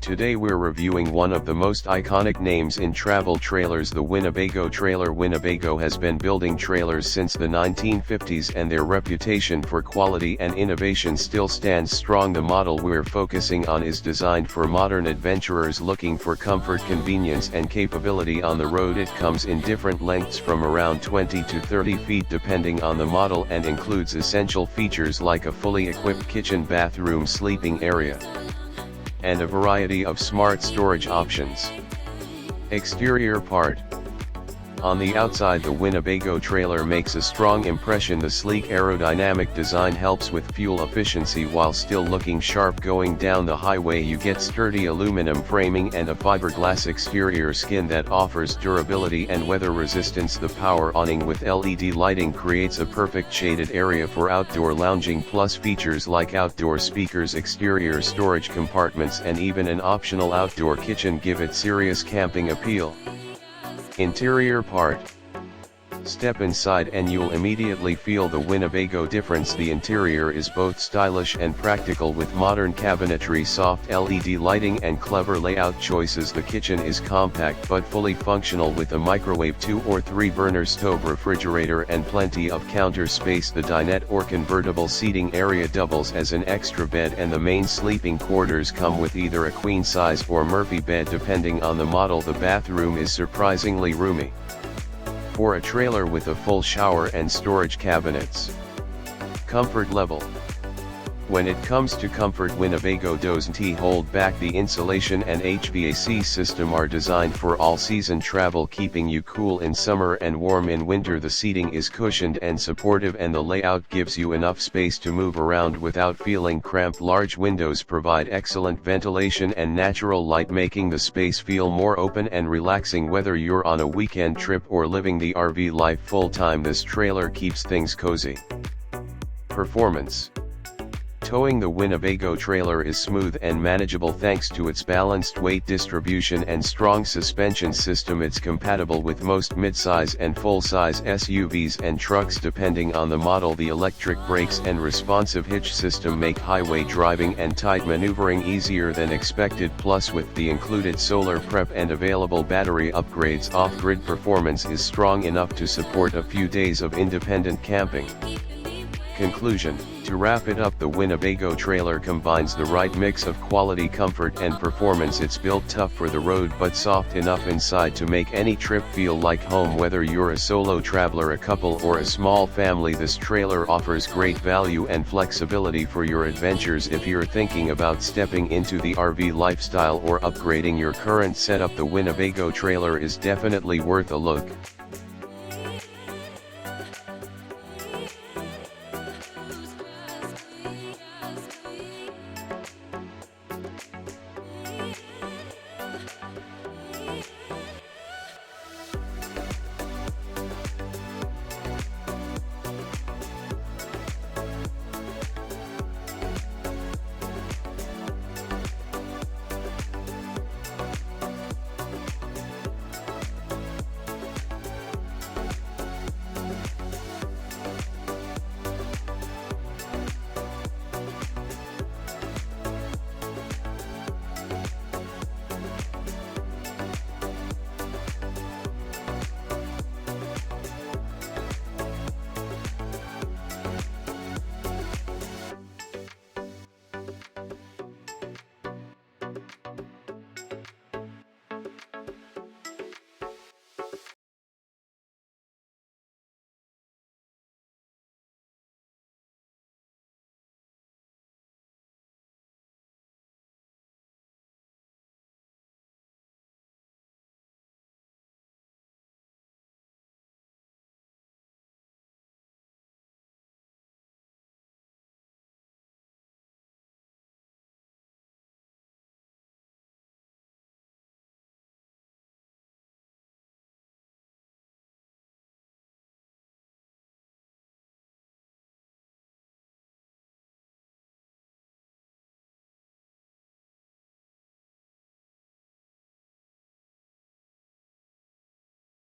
Today we're reviewing one of the most iconic names in travel trailers, the Winnebago trailer. Winnebago has been building trailers since the 1950s and their reputation for quality and innovation still stands strong. The model we're focusing on is designed for modern adventurers looking for comfort, convenience and capability on the road. It comes in different lengths from around 20 to 30 feet depending on the model and includes essential features like a fully equipped kitchen, bathroom, sleeping area, and a variety of smart storage options. Exterior part. On the outside, the Winnebago trailer makes a strong impression. The sleek aerodynamic design helps with fuel efficiency while still looking sharp. Going down the highway, you get sturdy aluminum framing and a fiberglass exterior skin that offers durability and weather resistance. The power awning with LED lighting creates a perfect shaded area for outdoor lounging, plus features like outdoor speakers, exterior storage compartments and even an optional outdoor kitchen give it serious camping appeal. Interior part. Step inside and you'll immediately feel the Winnebago difference. The interior is both stylish and practical with modern cabinetry, soft LED lighting and clever layout choices. The kitchen is compact but fully functional with a microwave, 2 or 3 burner stove, refrigerator and plenty of counter space. The dinette or convertible seating area doubles as an extra bed and the main sleeping quarters come with either a queen size or Murphy bed depending on the model. The bathroom is surprisingly roomy for a trailer with a full shower and storage cabinets. Comfort level. When it comes to comfort, Winnebago doesn't hold back. The insulation and HVAC system are designed for all-season travel, keeping you cool in summer and warm in winter. The seating is cushioned and supportive and the layout gives you enough space to move around without feeling cramped. Large windows provide excellent ventilation and natural light, making the space feel more open and relaxing. Whether you're on a weekend trip or living the RV life full-time, this trailer keeps things cozy. Performance. Towing the Winnebago trailer is smooth and manageable thanks to its balanced weight distribution and strong suspension system. It's compatible with most midsize and full-size SUVs and trucks depending on the model. The electric brakes and responsive hitch system make highway driving and tight maneuvering easier than expected. Plus, with the included solar prep and available battery upgrades, off-grid performance is strong enough to support a few days of independent camping. Conclusion. To wrap it up, the Winnebago trailer combines the right mix of quality, comfort and performance. It's built tough for the road but soft enough inside to make any trip feel like home. Whether you're a solo traveler, a couple or a small family, this trailer offers great value and flexibility for your adventures. If you're thinking about stepping into the RV lifestyle or upgrading your current setup, the Winnebago trailer is definitely worth a look.